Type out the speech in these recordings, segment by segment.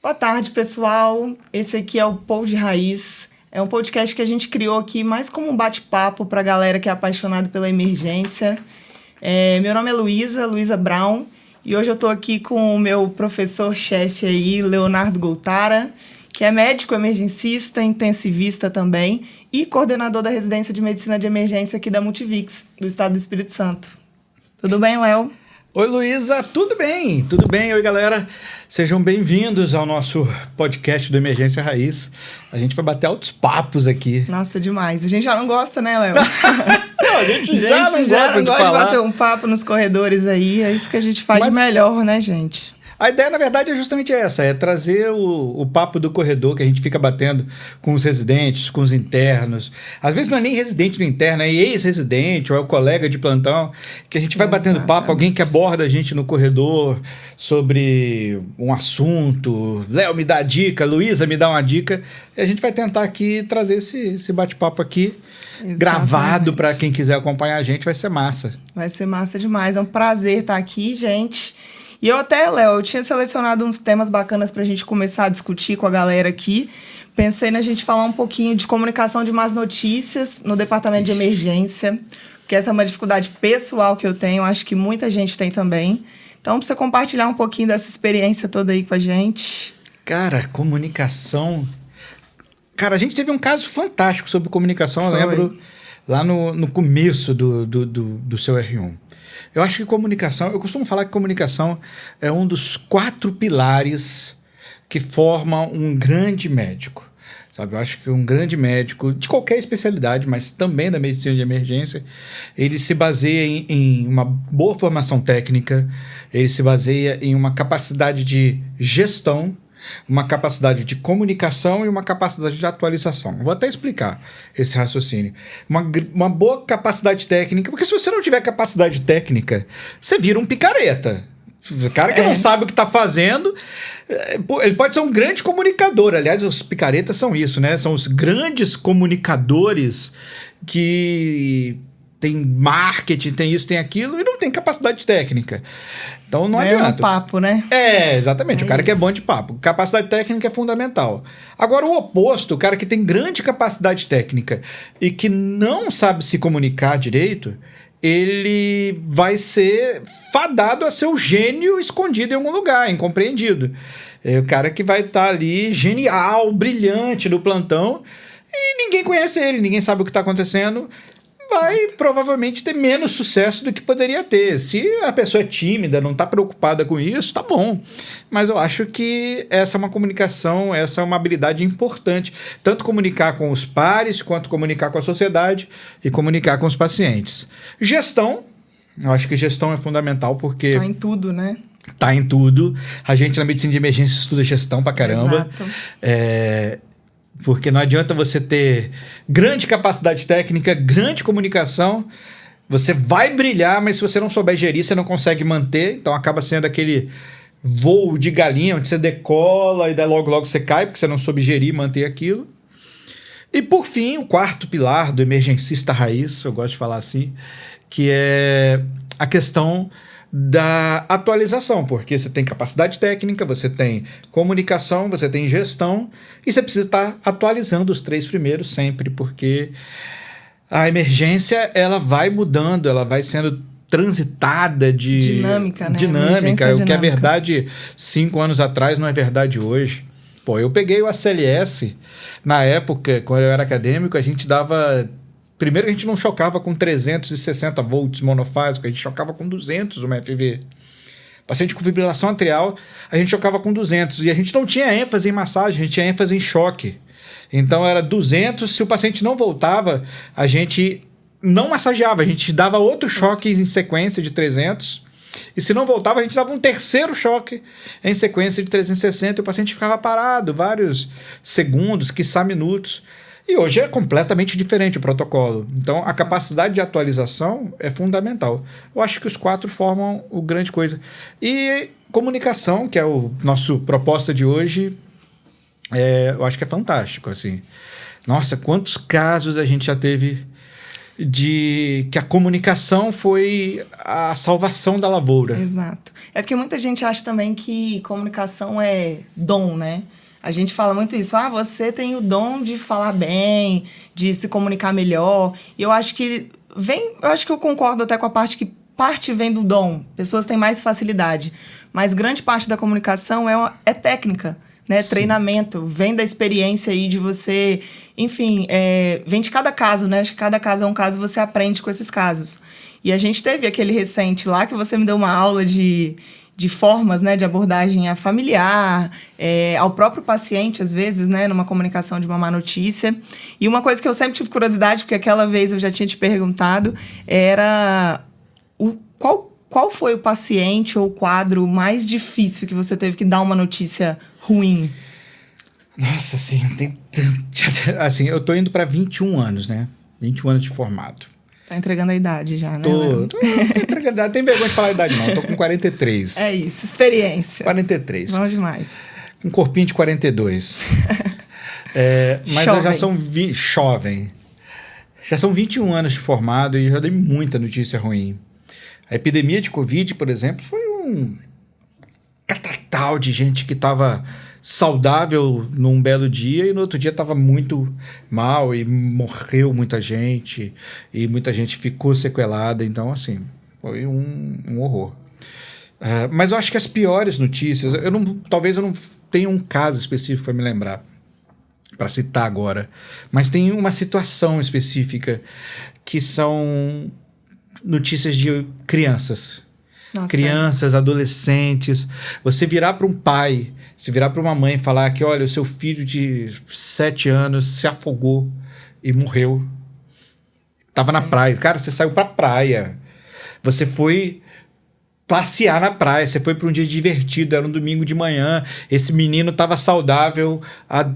Boa tarde, pessoal. Esse aqui é o Pou de Raiz. É um podcast que a gente criou aqui mais como um bate-papo para a galera que é apaixonada pela emergência. Meu nome é Luísa Brown, e hoje eu estou aqui com o meu professor-chefe aí, Leonardo Goltara, que é médico emergencista, intensivista também e coordenador da residência de medicina de emergência aqui da Multivix, do estado do Espírito Santo. Tudo bem, Léo? Oi, Luísa, tudo bem? Tudo bem? Oi, galera. Sejam bem-vindos ao nosso podcast do Emergência Raiz. A gente vai bater altos papos aqui. Nossa, demais. A gente já não gosta, né, Léo? Não, a gente já não gosta de bater um papo nos corredores aí. É isso que a gente faz de melhor, né, gente? A ideia, na verdade, é justamente essa, é trazer o papo do corredor que a gente fica batendo com os residentes, com os internos. Às vezes não é nem residente no interno, é ex-residente ou é o colega de plantão, que a gente vai batendo papo, alguém que aborda a gente no corredor sobre um assunto. Léo, me dá a dica, Luísa, me dá uma dica. E a gente vai tentar aqui trazer esse bate-papo aqui. Exatamente. Gravado para quem quiser acompanhar a gente, vai ser massa. Vai ser massa demais, é um prazer estar aqui, gente. E eu até, Léo, eu tinha selecionado uns temas bacanas para a gente começar a discutir com a galera aqui. Pensei na gente falar um pouquinho de comunicação de más notícias no departamento de emergência, porque essa é uma dificuldade pessoal que eu tenho, acho que muita gente tem também. Então, para você compartilhar um pouquinho dessa experiência toda aí com a gente. Cara, comunicação... Cara, a gente teve um caso fantástico sobre comunicação, eu lembro, lá no começo do seu R1. Eu acho que comunicação... Eu costumo falar que comunicação é um dos 4 pilares que formam um grande médico. Sabe? Eu acho que um grande médico, de qualquer especialidade, mas também da medicina de emergência, ele se baseia em uma boa formação técnica, ele se baseia em uma capacidade de gestão, uma capacidade de comunicação e uma capacidade de atualização. Vou até explicar esse raciocínio. Uma boa capacidade técnica, porque se você não tiver capacidade técnica, você vira um picareta. O cara que não sabe o que está fazendo, ele pode ser um grande comunicador. Aliás, os picaretas são isso, né? São os grandes comunicadores que... tem marketing, tem isso, tem aquilo, e não tem capacidade técnica. Então não adianta. É um papo, né? Exatamente. O cara que é bom de papo. Capacidade técnica é fundamental. Agora, o oposto, o cara que tem grande capacidade técnica e que não sabe se comunicar direito, ele vai ser fadado a ser o gênio escondido em algum lugar, incompreendido. É o cara que vai estar ali genial, brilhante no plantão, e ninguém conhece ele, ninguém sabe o que está acontecendo, vai provavelmente ter menos sucesso do que poderia ter. Se a pessoa é tímida, não está preocupada com isso, tá bom. Mas eu acho que essa é uma comunicação, essa é uma habilidade importante. Tanto comunicar com os pares, quanto comunicar com a sociedade e comunicar com os pacientes. Gestão, eu acho que gestão é fundamental porque... Tá em tudo, né? Tá em tudo. A gente na medicina de emergência estuda gestão pra caramba. Exato. Porque não adianta você ter grande capacidade técnica, grande comunicação, você vai brilhar, mas se você não souber gerir, você não consegue manter, então acaba sendo aquele voo de galinha, onde você decola e daí logo você cai, porque você não soube gerir e manter aquilo. E por fim, o 4º pilar do emergencista raiz, eu gosto de falar assim, que é a questão da atualização, porque você tem capacidade técnica, você tem comunicação, você tem gestão e você precisa estar atualizando os 3 primeiros sempre, porque a emergência ela vai mudando, ela vai sendo transitada de... Dinâmica, né? Dinâmica, o que é verdade 5 anos atrás não é verdade hoje. Pô, eu peguei o ACLS, na época, quando eu era acadêmico, a gente dava... Primeiro a gente não chocava com 360 volts monofásico, a gente chocava com 200 uma FV. Paciente com fibrilação atrial, a gente chocava com 200. E a gente não tinha ênfase em massagem, a gente tinha ênfase em choque. Então era 200, se o paciente não voltava, a gente não massageava, a gente dava outro choque em sequência de 300. E se não voltava, a gente dava um 3º choque em sequência de 360 e o paciente ficava parado vários segundos, quiçá minutos. E hoje é completamente diferente o protocolo. Então, a capacidade de atualização é fundamental. Eu acho que os 4 formam o grande coisa. E comunicação, que é o nosso proposta de hoje, eu acho que é fantástico, assim. Nossa, quantos casos a gente já teve de que a comunicação foi a salvação da lavoura. Exato. É porque muita gente acha também que comunicação é dom, né? A gente fala muito isso. Você tem o dom de falar bem, de se comunicar melhor. E eu acho que eu concordo até com a parte vem do dom. Pessoas têm mais facilidade. Mas grande parte da comunicação é técnica, né? Sim. Treinamento. Vem da experiência aí de você... Enfim, vem de cada caso, né? Acho que cada caso é um caso, você aprende com esses casos. E a gente teve aquele recente lá que você me deu uma aula de formas, né, de abordagem a familiar, ao próprio paciente, às vezes, né, numa comunicação de uma má notícia. E uma coisa que eu sempre tive curiosidade, porque aquela vez eu já tinha te perguntado, era qual foi o paciente ou o quadro mais difícil que você teve que dar uma notícia ruim? Nossa, assim, eu tô indo para 21 anos, né? 21 anos de formado. Tá entregando a idade já, né? Tô entregando a idade. Tem vergonha de falar a idade, não. Tô com 43. É isso, experiência. 43. Bom demais. Um corpinho de 42. Mas jovem. Eu já sou jovem. Já são 21 anos de formado e já dei muita notícia ruim. A epidemia de Covid, por exemplo, foi um catatal de gente que estava saudável num belo dia e no outro dia estava muito mal e morreu muita gente e muita gente ficou sequelada. Então, assim, foi um horror. Mas eu acho que as piores notícias... Talvez eu não tenha um caso específico para me lembrar, para citar agora, mas tem uma situação específica que são notícias de crianças. Nossa, crianças, adolescentes. Você virar para um pai, se virar para uma mãe e falar que, olha, o seu filho de 7 anos se afogou e morreu. Tava na praia. Cara, você saiu pra praia. Você foi passear na praia. Você foi para um dia divertido. Era um domingo de manhã. Esse menino tava saudável há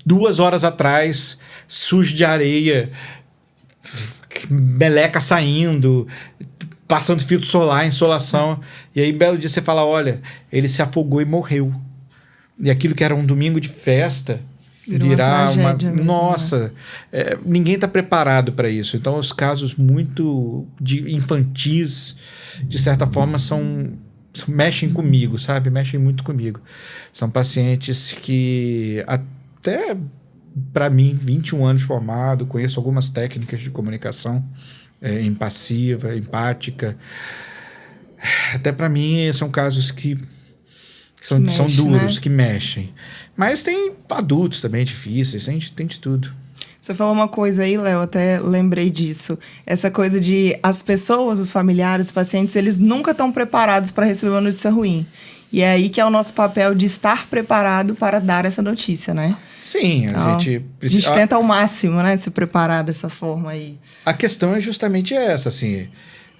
2 horas atrás, sujo de areia, meleca saindo, passando filtro solar, insolação. E aí, belo dia, você fala, olha, ele se afogou e morreu. E aquilo que era um domingo de festa virar uma... Mesmo, nossa, né? Ninguém está preparado para isso. Então, os casos muito infantis, de certa forma, mexem comigo, sabe? Mexem muito comigo. São pacientes que, até para mim, 21 anos formado, conheço algumas técnicas de comunicação, impassiva, empática. Até para mim, são casos que são duros, né? Que mexem. Mas tem adultos também difíceis, tem de tudo. Você falou uma coisa aí, Léo, até lembrei disso. Essa coisa de as pessoas, os familiares, os pacientes, eles nunca estão preparados para receber uma notícia ruim. E é aí que é o nosso papel de estar preparado para dar essa notícia, né? Sim, então, a gente tenta ao máximo, né, se preparar dessa forma aí. A questão é justamente essa, assim.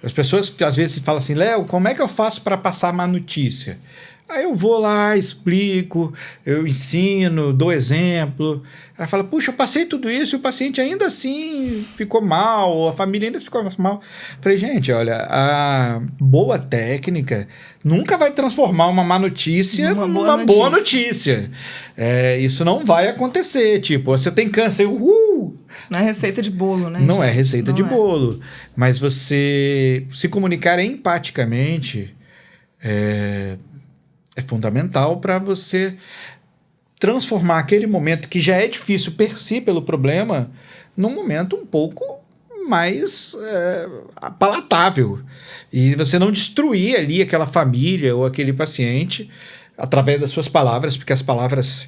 As pessoas às vezes falam assim, Léo, como é que eu faço para passar má notícia? Aí eu vou lá, explico, eu ensino, dou exemplo. Aí fala, puxa, eu passei tudo isso e o paciente ainda assim ficou mal, a família ainda ficou mal. Falei, gente, olha, a boa técnica nunca vai transformar uma má notícia numa boa notícia. Isso não vai acontecer. Tipo, você tem câncer, uhul! Não é receita de bolo, né? Não é receita de bolo. Mas você se comunicar empaticamente é fundamental para você transformar aquele momento que já é difícil per si pelo problema num momento um pouco mais palatável. E você não destruir ali aquela família ou aquele paciente através das suas palavras, porque as palavras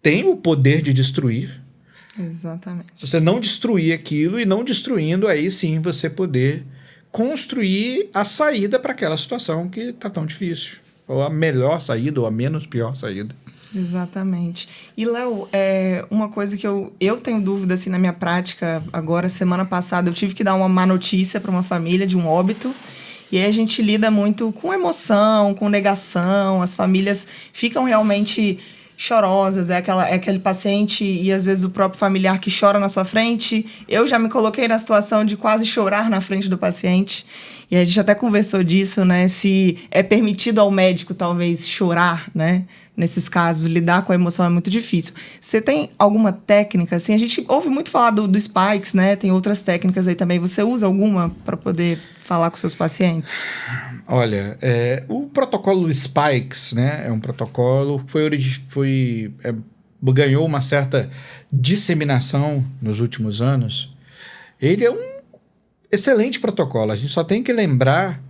têm o poder de destruir. Exatamente. Você não destruir aquilo e não destruindo, aí sim você poder construir a saída para aquela situação que está tão difícil. Ou a melhor saída, ou a menos pior saída. Exatamente. E, Léo, uma coisa que eu tenho dúvida assim, na minha prática, agora, semana passada, eu tive que dar uma má notícia para uma família de um óbito. E aí a gente lida muito com emoção, com negação, as famílias ficam realmente chorosas, aquele paciente e às vezes o próprio familiar que chora na sua frente. Eu já me coloquei na situação de quase chorar na frente do paciente. E a gente até conversou disso, né? Se é permitido ao médico, talvez, chorar, né? nesses casos, lidar com a emoção é muito difícil. Você tem alguma técnica, assim? A gente ouve muito falar do Spikes, né? Tem outras técnicas aí também. Você usa alguma para poder falar com seus pacientes? Olha, o protocolo Spikes, né? É um protocolo que ganhou uma certa disseminação nos últimos anos. Ele é um excelente protocolo. A gente só tem que lembrar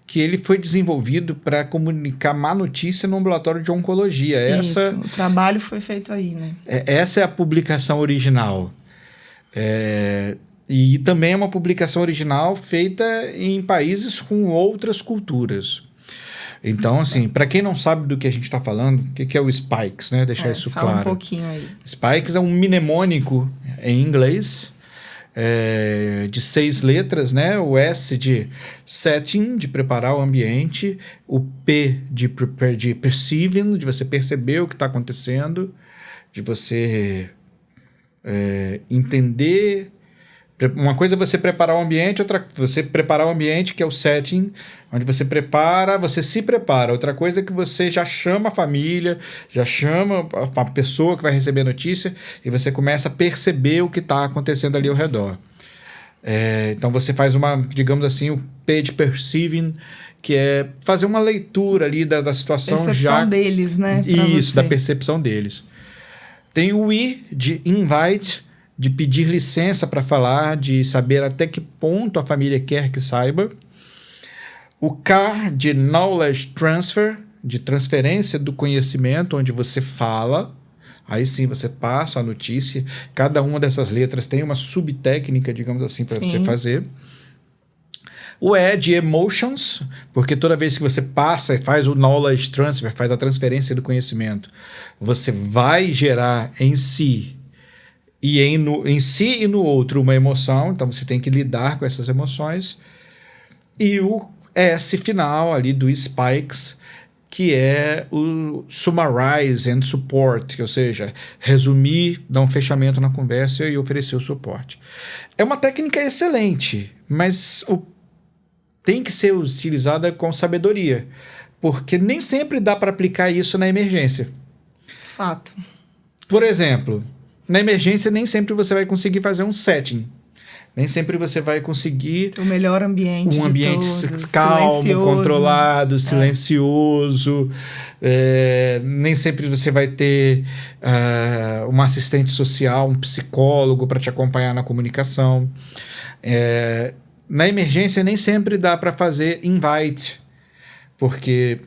que ele foi desenvolvido para comunicar má notícia no ambulatório de oncologia. Isso, o trabalho foi feito aí, né? Essa é a publicação original. E também é uma publicação original feita em países com outras culturas. Então, assim, para quem não sabe do que a gente está falando, o que é o Spikes, né? Deixar isso fala claro. Um pouquinho aí. Spikes é um mnemônico em inglês, de 6 letras, né? O S de setting, de preparar o ambiente, o P de perceiving, de você perceber o que está acontecendo, de você entender. Uma coisa é você preparar o ambiente, outra você preparar o ambiente, que é o setting, onde você se prepara. Outra coisa é que você já chama a família, já chama a pessoa que vai receber a notícia e você começa a perceber o que está acontecendo ali ao redor. Então você faz digamos assim, o P de perceiving, que é fazer uma leitura ali da situação. Percepção deles, né? Isso, da percepção deles. Tem o I de invite, de pedir licença para falar, de saber até que ponto a família quer que saiba. O K de knowledge transfer, de transferência do conhecimento, onde você fala. Aí sim você passa a notícia. Cada uma dessas letras tem uma subtécnica, digamos assim, para você fazer. O E de emotions, porque toda vez que você passa e faz o knowledge transfer, faz a transferência do conhecimento, você vai gerar em si em si e no outro uma emoção, então você tem que lidar com essas emoções. E o S final ali do Spikes, que é o summarize and support, ou seja, resumir, dar um fechamento na conversa e oferecer o suporte. É uma técnica excelente, mas tem que ser utilizada com sabedoria, porque nem sempre dá para aplicar isso na emergência. Fato. Por exemplo, na emergência nem sempre você vai conseguir fazer um setting. Nem sempre você vai conseguir o melhor ambiente, um ambiente calmo, silencioso, controlado, silencioso. Nem sempre você vai ter uma assistente social, um psicólogo para te acompanhar na comunicação. Na emergência nem sempre dá para fazer invite, porque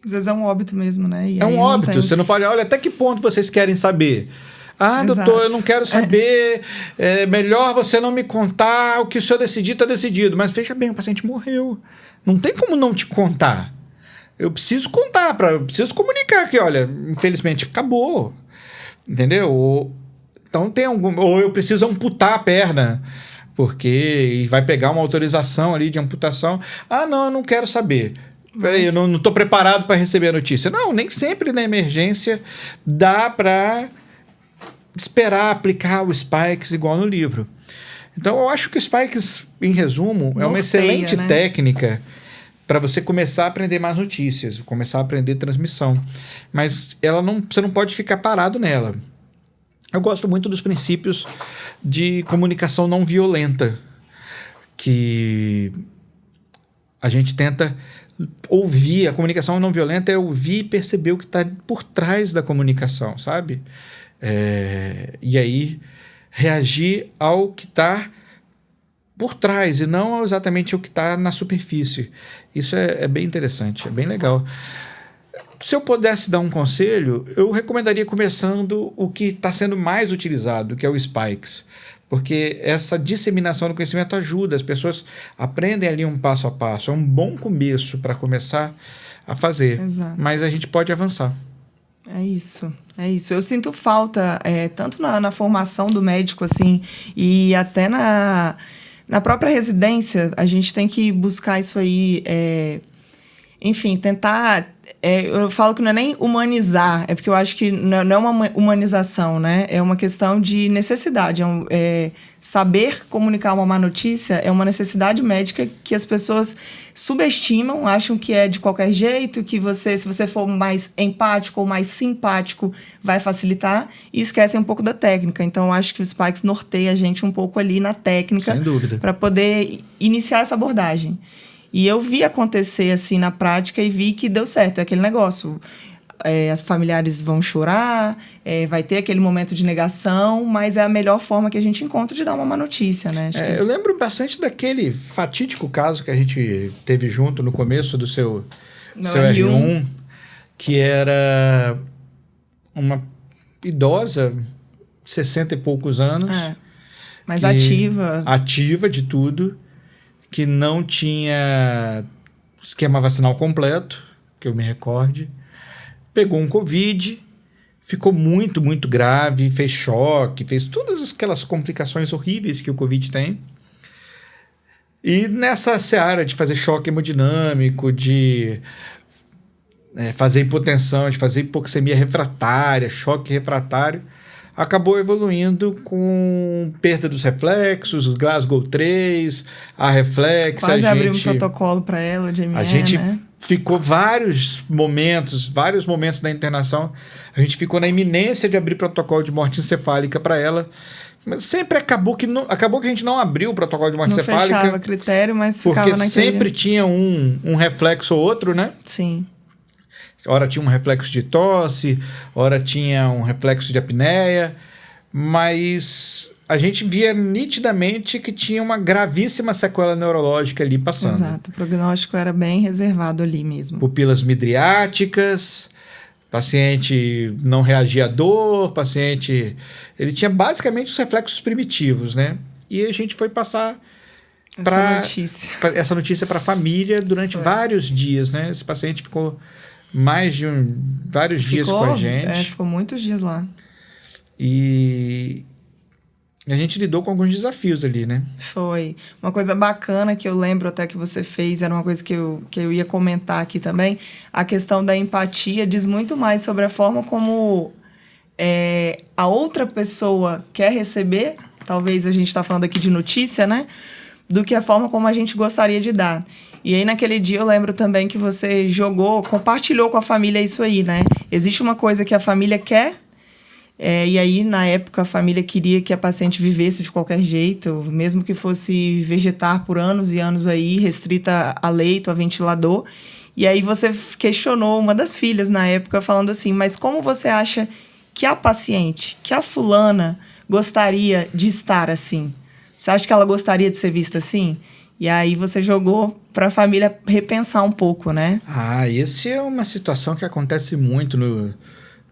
às vezes é um óbito mesmo, né? É um óbito. Você não pode... Olha, até que ponto vocês querem saber? Ah, Exato. Doutor, eu não quero saber. É melhor você não me contar. O que o senhor decidir, está decidido. Mas veja bem, o paciente morreu. Não tem como não te contar. Eu preciso contar, eu preciso comunicar que, olha, infelizmente acabou. Entendeu? Então tem ou eu preciso amputar a perna, porque vai pegar uma autorização ali de amputação. Ah, não, eu não quero saber. Peraí, eu não estou preparado para receber a notícia. Não, nem sempre na emergência dá para esperar aplicar o Spikes igual no livro. Então, eu acho que o Spikes, em resumo, é uma excelente técnica para você começar a aprender mais notícias, começar a aprender transmissão. Mas você não pode ficar parado nela. Eu gosto muito dos princípios de comunicação não violenta, que a gente tenta ouvir. A comunicação não violenta é ouvir e perceber o que está por trás da comunicação, sabe? E aí reagir ao que está por trás e não exatamente ao que está na superfície. Isso é bem interessante, é bem legal. Se eu pudesse dar um conselho, eu recomendaria começando o que está sendo mais utilizado, que é o Spikes. Porque essa disseminação do conhecimento ajuda, as pessoas aprendem ali um passo a passo. É um bom começo para começar a fazer. Exato. Mas a gente pode avançar. É isso. Eu sinto falta, tanto na formação do médico, assim, e até na própria residência, a gente tem que buscar isso aí, enfim, tentar eu falo que não é nem humanizar, é porque eu acho que não é uma humanização, né? É uma questão de necessidade. Saber comunicar uma má notícia é uma necessidade médica que as pessoas subestimam, acham que é de qualquer jeito, que se você for mais empático ou mais simpático, vai facilitar, e esquecem um pouco da técnica. Então, eu acho que o Spikes norteia a gente um pouco ali na técnica, sem dúvida, para poder iniciar essa abordagem. E eu vi acontecer assim na prática e vi que deu certo. É aquele negócio. As familiares vão chorar, vai ter aquele momento de negação, mas é a melhor forma que a gente encontra de dar uma má notícia, né? Eu lembro bastante daquele fatídico caso que a gente teve junto no começo do seu R1, que era uma idosa, 60 e poucos anos. Mas ativa. Ativa de tudo. Que não tinha esquema vacinal completo, que eu me recorde, pegou um Covid, ficou muito, muito grave, fez choque, fez todas aquelas complicações horríveis que o Covid tem. E nessa seara de fazer choque hemodinâmico, de fazer hipotensão, de fazer hipoxemia refratária, choque refratário, acabou evoluindo com perda dos reflexos, os Glasgow 3, a reflex. Quase abriu um protocolo para ela de ME, a gente ficou vários momentos da internação, a gente ficou na iminência de abrir protocolo de morte encefálica para ela, mas sempre acabou que a gente não abriu o protocolo de morte encefálica. Não fechava critério, mas ficava porque naquele... sempre tinha um reflexo ou outro, né? Sim. Ora tinha um reflexo de tosse, ora tinha um reflexo de apneia, mas a gente via nitidamente que tinha uma gravíssima sequela neurológica ali passando. Exato, o prognóstico era bem reservado ali mesmo. Pupilas midriáticas, paciente não reagia à dor, ele tinha basicamente os reflexos primitivos, né? E a gente foi passar essa notícia para a família durante vários dias, né? Esse paciente ficou vários dias com a gente. Ficou muitos dias lá. E a gente lidou com alguns desafios ali, né? Foi. Uma coisa bacana que eu lembro até que você fez, era uma coisa que eu ia comentar aqui também, a questão da empatia diz muito mais sobre a forma como a outra pessoa quer receber, talvez a gente está falando aqui de notícia, né? Do que a forma como a gente gostaria de dar. E aí, naquele dia, eu lembro também que você compartilhou com a família isso aí, né? Existe uma coisa que a família quer, e aí, na época, a família queria que a paciente vivesse de qualquer jeito, mesmo que fosse vegetar por anos e anos aí, restrita a leito, a ventilador. E aí, você questionou uma das filhas, na época, falando assim, mas como você acha que a paciente, que a fulana, gostaria de estar assim? Você acha que ela gostaria de ser vista assim? E aí você jogou para a família repensar um pouco, né? Essa é uma situação que acontece muito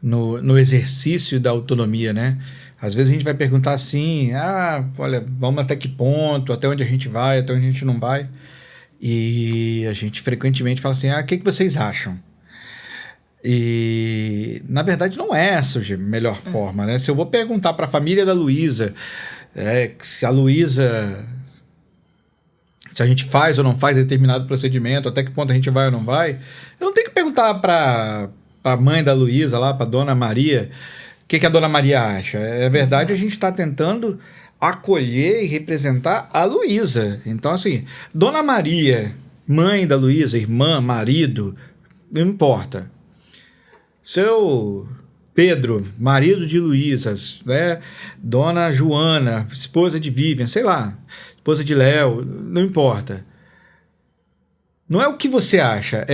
no exercício da autonomia, né? Às vezes a gente vai perguntar assim, olha, vamos até que ponto, até onde a gente vai, até onde a gente não vai. E a gente frequentemente fala assim, o que vocês acham? E, na verdade, não é essa a melhor forma, né? Se eu vou perguntar para a família da Luísa, se a Luísa... se a gente faz ou não faz determinado procedimento, até que ponto a gente vai ou não vai, eu não tenho que perguntar para a mãe da Luísa lá, para a dona Maria, o que a dona Maria acha. É verdade, a gente está tentando acolher e representar a Luísa. Então, assim, dona Maria, mãe da Luísa, irmã, marido, não importa. Seu Pedro, marido de Luísa, né? Dona Joana, esposa de Vivian, sei lá, esposa de Léo, não importa. Não é o que você acha,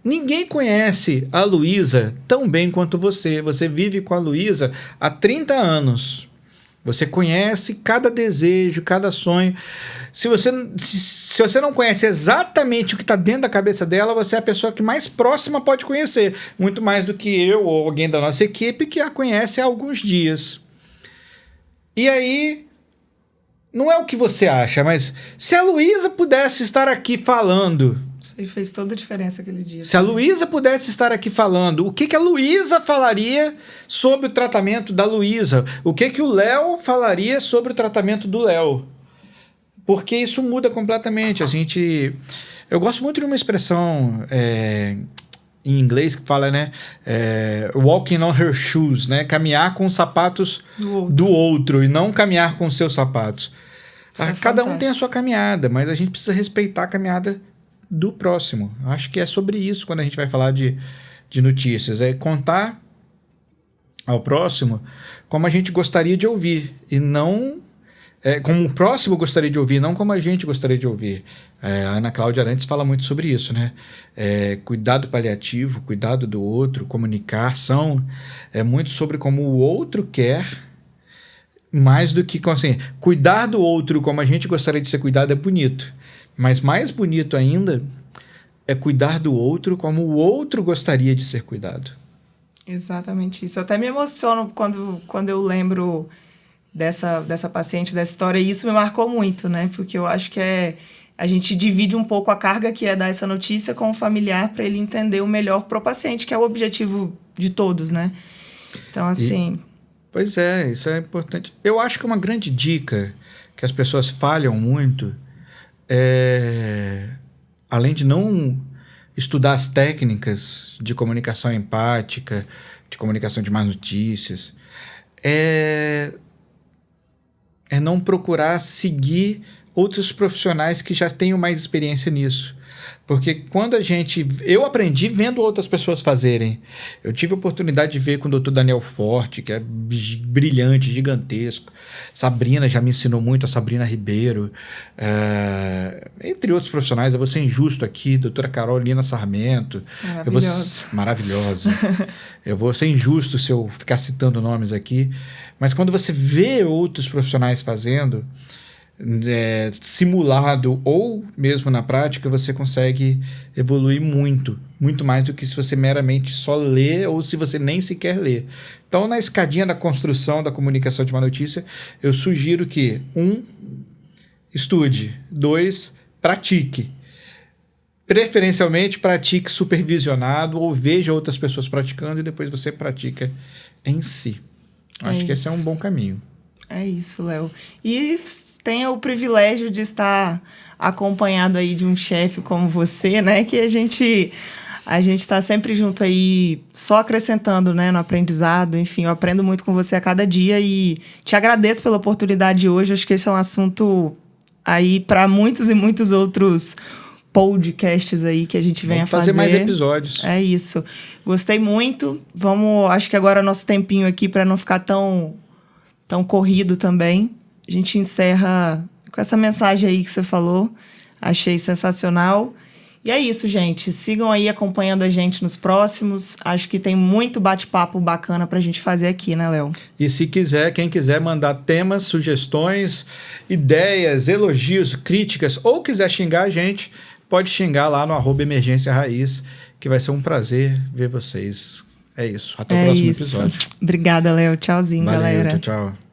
ninguém conhece a Luísa tão bem quanto você. Você vive com a Luísa há 30 anos. Você conhece cada desejo, cada sonho. Se você não conhece exatamente o que está dentro da cabeça dela, você é a pessoa que mais próxima pode conhecer. Muito mais do que eu ou alguém da nossa equipe que a conhece há alguns dias. E aí... não é o que você acha, mas se a Luísa pudesse estar aqui falando... Isso aí fez toda a diferença aquele dia. Se a Luísa pudesse estar aqui falando, o que a Luísa falaria sobre o tratamento da Luísa? O que o Léo falaria sobre o tratamento do Léo? Porque isso muda completamente. Eu gosto muito de uma expressão em inglês que fala, né? Walking on her shoes, né? Caminhar com os sapatos do outro e não caminhar com os seus sapatos. Cada um tem a sua caminhada, mas a gente precisa respeitar a caminhada do próximo. Acho que é sobre isso quando a gente vai falar de notícias. É contar ao próximo como a gente gostaria de ouvir e não... como o próximo gostaria de ouvir, não como a gente gostaria de ouvir. A Ana Cláudia Arantes fala muito sobre isso, né? Cuidado paliativo, cuidado do outro, comunicação, é muito sobre como o outro quer, mais do que, assim, cuidar do outro como a gente gostaria de ser cuidado é bonito, mas mais bonito ainda é cuidar do outro como o outro gostaria de ser cuidado. Exatamente isso. Eu até me emociono quando eu lembro dessa paciente, dessa história, e isso me marcou muito, né? Porque eu acho que a gente divide um pouco a carga que é dar essa notícia com o familiar para ele entender o melhor pro paciente, que é o objetivo de todos, né? Então, assim... Pois é, isso é importante. Eu acho que uma grande dica que as pessoas falham muito além de não estudar as técnicas de comunicação empática, de comunicação de más notícias, é não procurar seguir outros profissionais que já tenham mais experiência nisso. Porque eu aprendi vendo outras pessoas fazerem. Eu tive a oportunidade de ver com o Dr. Daniel Forte, que é brilhante, gigantesco. Sabrina já me ensinou muito, a Sabrina Ribeiro. Entre outros profissionais, eu vou ser injusto aqui, doutora Carolina Sarmento. Maravilhosa. Eu vou ser injusto se eu ficar citando nomes aqui. Mas quando você vê outros profissionais fazendo... simulado ou mesmo na prática, você consegue evoluir muito mais do que se você meramente só lê ou se você nem sequer lê. Então, na escadinha da construção da comunicação de uma notícia, eu sugiro que 1. Estude, 2. Pratique. Preferencialmente, pratique supervisionado ou veja outras pessoas praticando e depois você pratica em si. Acho que esse é um bom caminho. É isso, Léo. E tenha o privilégio de estar acompanhado aí de um chefe como você, né? Que a gente está sempre junto aí, só acrescentando, né, no aprendizado. Enfim, eu aprendo muito com você a cada dia e te agradeço pela oportunidade de hoje. Acho que esse é um assunto aí para muitos e muitos outros podcasts aí que a gente venha fazer. Mais episódios. É isso. Gostei muito. Acho que agora é nosso tempinho aqui para não ficar tão corrido também. A gente encerra com essa mensagem aí que você falou. Achei sensacional. E é isso, gente. Sigam aí acompanhando a gente nos próximos. Acho que tem muito bate-papo bacana pra gente fazer aqui, né, Léo? E se quem quiser mandar temas, sugestões, ideias, elogios, críticas, ou quiser xingar a gente, pode xingar lá no @emergência raiz, que vai ser um prazer ver vocês. É isso. Até o próximo episódio. Obrigada, Léo. Tchauzinho, Valeu, galera. Tchau.